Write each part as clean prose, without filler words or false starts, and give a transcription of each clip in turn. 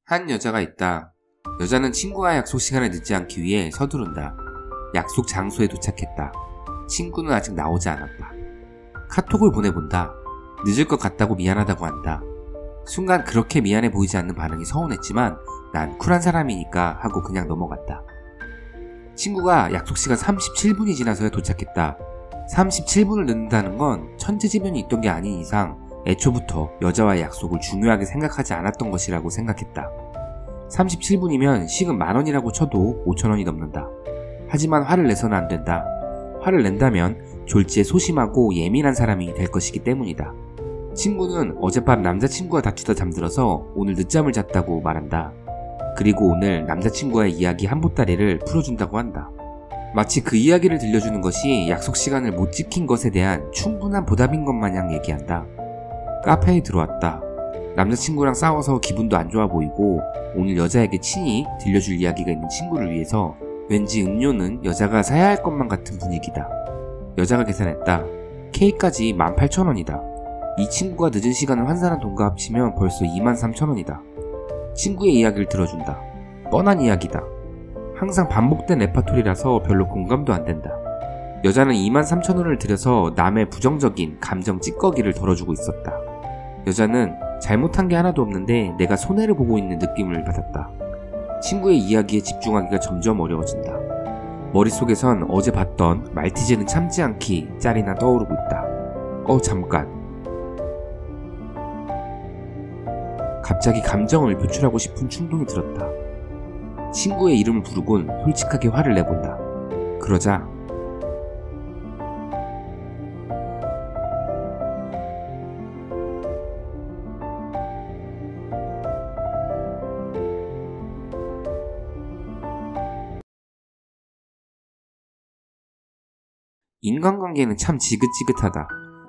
한 여자가 있다. 여자는 친구와 약속 시간을 늦지 않기 위해 서두른다. 약속 장소에 도착했다. 친구는 아직 나오지 않았다. 카톡을 보내본다. 늦을 것 같다고 미안하다고 한다. 순간 그렇게 미안해 보이지 않는 반응이 서운했지만 난 쿨한 사람이니까 하고 그냥 넘어갔다. 친구가 약속 시간 37분이 지나서야 도착했다. 37분을 늦는다는 건 천재지변이 있던 게 아닌 이상 애초부터 여자와의 약속을 중요하게 생각하지 않았던 것이라고 생각했다. 37분이면 시급 10,000원이라고 쳐도 5,000원이 넘는다. 하지만 화를 내서는 안 된다. 화를 낸다면 졸지에 소심하고 예민한 사람이 될 것이기 때문이다. 친구는 어젯밤 남자친구와 다투다 잠들어서 오늘 늦잠을 잤다고 말한다. 그리고 오늘 남자친구와의 이야기 한 보따리를 풀어준다고 한다. 마치 그 이야기를 들려주는 것이 약속 시간을 못 지킨 것에 대한 충분한 보답인 것 마냥 얘기한다. 카페에 들어왔다. 남자친구랑 싸워서 기분도 안 좋아 보이고 오늘 여자에게 친히 들려줄 이야기가 있는 친구를 위해서 왠지 음료는 여자가 사야 할 것만 같은 분위기다. 여자가 계산했다. K까지 18,000원이다. 이 친구가 늦은 시간을 환산한 돈과 합치면 벌써 23,000원이다. 친구의 이야기를 들어준다. 뻔한 이야기다. 항상 반복된 레파토리라서 별로 공감도 안 된다. 여자는 23,000원을 들여서 남의 부정적인 감정 찌꺼기를 덜어주고 있었다. 여자는 잘못한 게 하나도 없는데 내가 손해를 보고 있는 느낌을 받았다. 친구의 이야기에 집중하기가 점점 어려워진다. 머릿속에선 어제 봤던 말티즈는 참지 않기 짤이나 떠오르고 있다. 잠깐. 갑자기 감정을 표출하고 싶은 충동이 들었다. 친구의 이름을 부르곤 솔직하게 화를 내본다. 그러자 인간관계는 참 지긋지긋하다.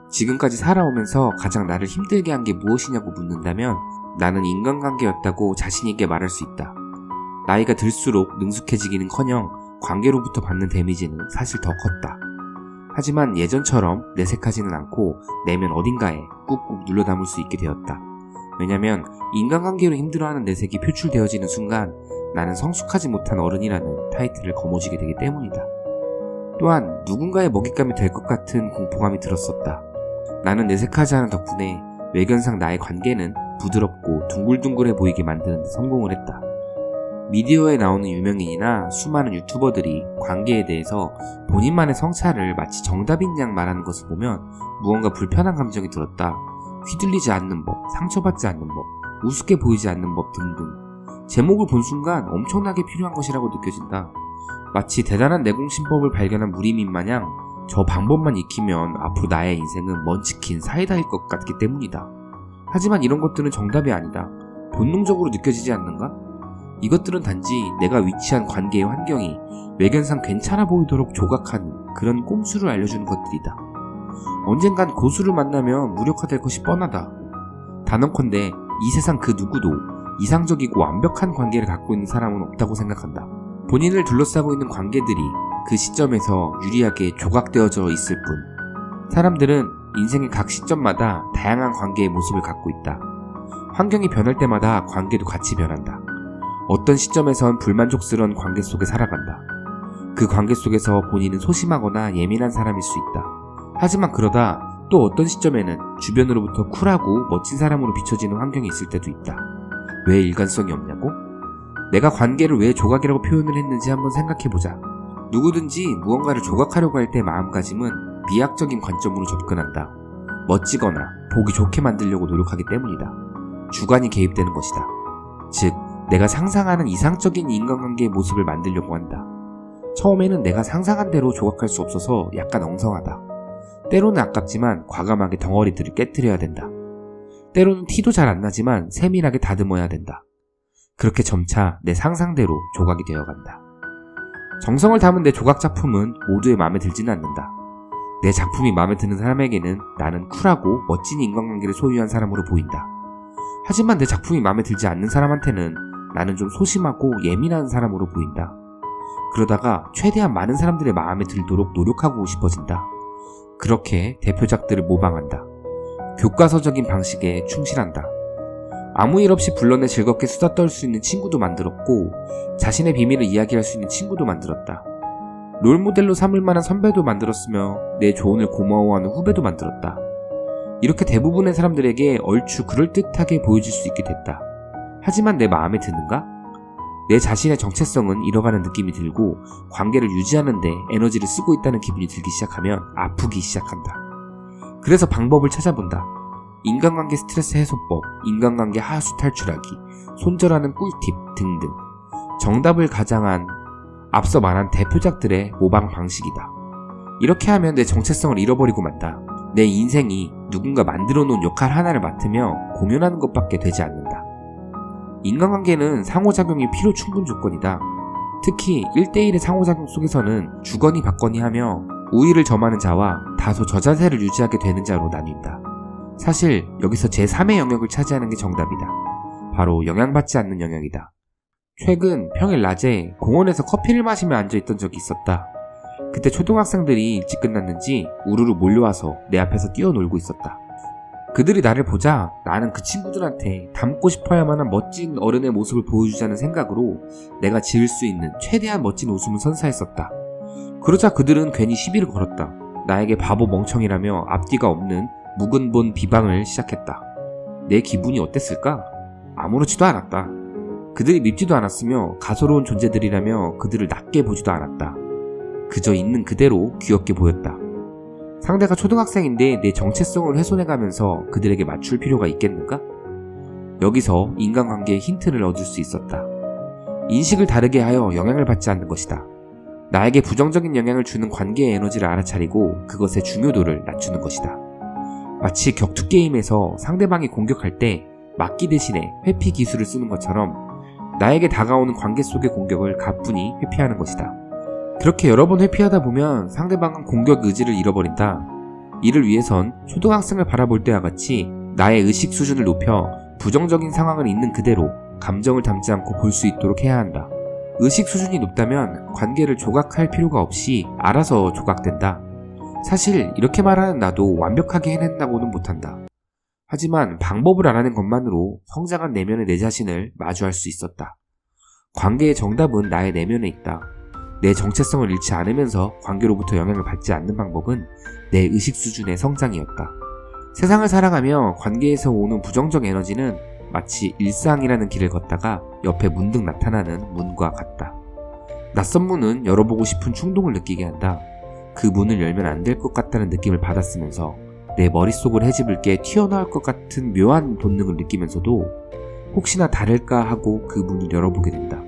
지금까지 살아오면서 가장 나를 힘들게 한 게 무엇이냐고 묻는다면 나는 인간관계였다고 자신있게 말할 수 있다. 나이가 들수록 능숙해지기는커녕 관계로부터 받는 데미지는 사실 더 컸다. 하지만 예전처럼 내색하지는 않고 내면 어딘가에 꾹꾹 눌러 담을 수 있게 되었다. 왜냐면 인간관계로 힘들어하는 내색이 표출되어지는 순간 나는 성숙하지 못한 어른이라는 타이틀을 거머쥐게 되기 때문이다. 또한 누군가의 먹잇감이 될 것 같은 공포감이 들었었다. 나는 내색하지 않은 덕분에 외견상 나의 관계는 부드럽고 둥글둥글해 보이게 만드는 데 성공을 했다. 미디어에 나오는 유명인이나 수많은 유튜버들이 관계에 대해서 본인만의 성찰을 마치 정답인 양 말하는 것을 보면 무언가 불편한 감정이 들었다. 휘둘리지 않는 법, 상처받지 않는 법, 우습게 보이지 않는 법 등등. 제목을 본 순간 엄청나게 필요한 것이라고 느껴진다. 마치 대단한 내공신법을 발견한 무리민 마냥 저 방법만 익히면 앞으로 나의 인생은 먼치킨 사이다일 것 같기 때문이다. 하지만 이런 것들은 정답이 아니다. 본능적으로 느껴지지 않는가? 이것들은 단지 내가 위치한 관계의 환경이 외견상 괜찮아 보이도록 조각하는 그런 꼼수를 알려주는 것들이다. 언젠간 고수를 만나면 무력화될 것이 뻔하다. 단언컨대 이 세상 그 누구도 이상적이고 완벽한 관계를 갖고 있는 사람은 없다고 생각한다. 본인을 둘러싸고 있는 관계들이 그 시점에서 유리하게 조각되어져 있을 뿐. 사람들은 인생의 각 시점마다 다양한 관계의 모습을 갖고 있다. 환경이 변할 때마다 관계도 같이 변한다. 어떤 시점에선 불만족스러운 관계 속에 살아간다. 그 관계 속에서 본인은 소심하거나 예민한 사람일 수 있다. 하지만 그러다 또 어떤 시점에는 주변으로부터 쿨하고 멋진 사람으로 비춰지는 환경이 있을 때도 있다. 왜 일관성이 없냐고? 내가 관계를 왜 조각이라고 표현을 했는지 한번 생각해보자. 누구든지 무언가를 조각하려고 할 때 마음가짐은 미학적인 관점으로 접근한다. 멋지거나 보기 좋게 만들려고 노력하기 때문이다. 주관이 개입되는 것이다. 즉, 내가 상상하는 이상적인 인간관계의 모습을 만들려고 한다. 처음에는 내가 상상한 대로 조각할 수 없어서 약간 엉성하다. 때로는 아깝지만 과감하게 덩어리들을 깨트려야 된다. 때로는 티도 잘 안 나지만 세밀하게 다듬어야 된다. 그렇게 점차 내 상상대로 조각이 되어간다. 정성을 담은 내 조각 작품은 모두의 마음에 들지는 않는다. 내 작품이 마음에 드는 사람에게는 나는 쿨하고 멋진 인간관계를 소유한 사람으로 보인다. 하지만 내 작품이 마음에 들지 않는 사람한테는 나는 좀 소심하고 예민한 사람으로 보인다. 그러다가 최대한 많은 사람들의 마음에 들도록 노력하고 싶어진다. 그렇게 대표작들을 모방한다. 교과서적인 방식에 충실한다. 아무 일 없이 불러내 즐겁게 수다 떨 수 있는 친구도 만들었고 자신의 비밀을 이야기할 수 있는 친구도 만들었다. 롤모델로 삼을 만한 선배도 만들었으며 내 조언을 고마워하는 후배도 만들었다. 이렇게 대부분의 사람들에게 얼추 그럴듯하게 보여질 수 있게 됐다. 하지만 내 마음에 드는가? 내 자신의 정체성은 잃어가는 느낌이 들고 관계를 유지하는 데 에너지를 쓰고 있다는 기분이 들기 시작하면 아프기 시작한다. 그래서 방법을 찾아본다. 인간관계 스트레스 해소법, 인간관계 하수 탈출하기, 손절하는 꿀팁 등등. 정답을 가장한 앞서 말한 대표작들의 모방 방식이다. 이렇게 하면 내 정체성을 잃어버리고 만다. 내 인생이 누군가 만들어 놓은 역할 하나를 맡으며 공연하는 것밖에 되지 않는다. 인간관계는 상호작용이 필요 충분 조건이다. 특히 1대1의 상호작용 속에서는 주거니 받거니 하며 우위를 점하는 자와 다소 저자세를 유지하게 되는 자로 나뉜다. 사실 여기서 제3의 영역을 차지하는 게 정답이다. 바로 영향받지 않는 영역이다. 최근 평일 낮에 공원에서 커피를 마시며 앉아있던 적이 있었다. 그때 초등학생들이 일찍 끝났는지 우르르 몰려와서 내 앞에서 뛰어놀고 있었다. 그들이 나를 보자 나는 그 친구들한테 닮고 싶어야만 한 멋진 어른의 모습을 보여주자는 생각으로 내가 지을 수 있는 최대한 멋진 웃음을 선사했었다. 그러자 그들은 괜히 시비를 걸었다. 나에게 바보 멍청이라며 앞뒤가 없는 묵은본 비방을 시작했다. 내 기분이 어땠을까? 아무렇지도 않았다. 그들이 밉지도 않았으며 가소로운 존재들이라며 그들을 낮게 보지도 않았다. 그저 있는 그대로 귀엽게 보였다. 상대가 초등학생인데 내 정체성을 훼손해가면서 그들에게 맞출 필요가 있겠는가? 여기서 인간관계의 힌트를 얻을 수 있었다. 인식을 다르게 하여 영향을 받지 않는 것이다. 나에게 부정적인 영향을 주는 관계의 에너지를 알아차리고 그것의 중요도를 낮추는 것이다. 마치 격투게임에서 상대방이 공격할 때 막기 대신에 회피 기술을 쓰는 것처럼 나에게 다가오는 관계 속의 공격을 가뿐히 회피하는 것이다. 그렇게 여러 번 회피하다 보면 상대방은 공격 의지를 잃어버린다. 이를 위해선 초등학생을 바라볼 때와 같이 나의 의식 수준을 높여 부정적인 상황을 있는 그대로 감정을 담지 않고 볼 수 있도록 해야 한다. 의식 수준이 높다면 관계를 조각할 필요가 없이 알아서 조각된다. 사실 이렇게 말하는 나도 완벽하게 해낸다고는 못한다. 하지만 방법을 알아낸 것만으로 성장한 내면의 내 자신을 마주할 수 있었다. 관계의 정답은 나의 내면에 있다. 내 정체성을 잃지 않으면서 관계로부터 영향을 받지 않는 방법은 내 의식 수준의 성장이었다. 세상을 살아가며 관계에서 오는 부정적 에너지는 마치 일상이라는 길을 걷다가 옆에 문득 나타나는 문과 같다. 낯선 문은 열어보고 싶은 충동을 느끼게 한다. 그 문을 열면 안 될 것 같다는 느낌을 받았으면서 내 머릿속을 헤집을 게 튀어나올 것 같은 묘한 본능을 느끼면서도 혹시나 다를까 하고 그 문을 열어보게 된다.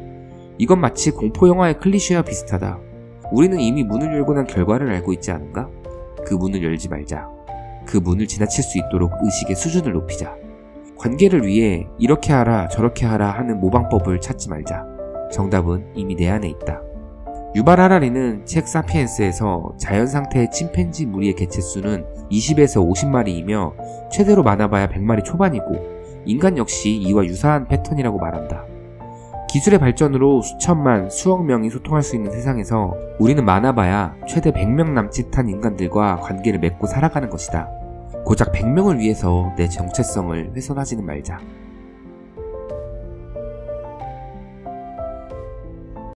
이건 마치 공포영화의 클리셰와 비슷하다. 우리는 이미 문을 열고 난 결과를 알고 있지 않은가? 그 문을 열지 말자. 그 문을 지나칠 수 있도록 의식의 수준을 높이자. 관계를 위해 이렇게 하라 저렇게 하라 하는 모방법을 찾지 말자. 정답은 이미 내 안에 있다. 유발 하라리는 책 사피엔스에서 자연상태의 침팬지 무리의 개체수는 20에서 50마리이며 최대로 많아봐야 100마리 초반이고 인간 역시 이와 유사한 패턴이라고 말한다. 기술의 발전으로 수천만, 수억 명이 소통할 수 있는 세상에서 우리는 많아봐야 최대 100명 남짓한 인간들과 관계를 맺고 살아가는 것이다. 고작 100명을 위해서 내 정체성을 훼손하지는 말자.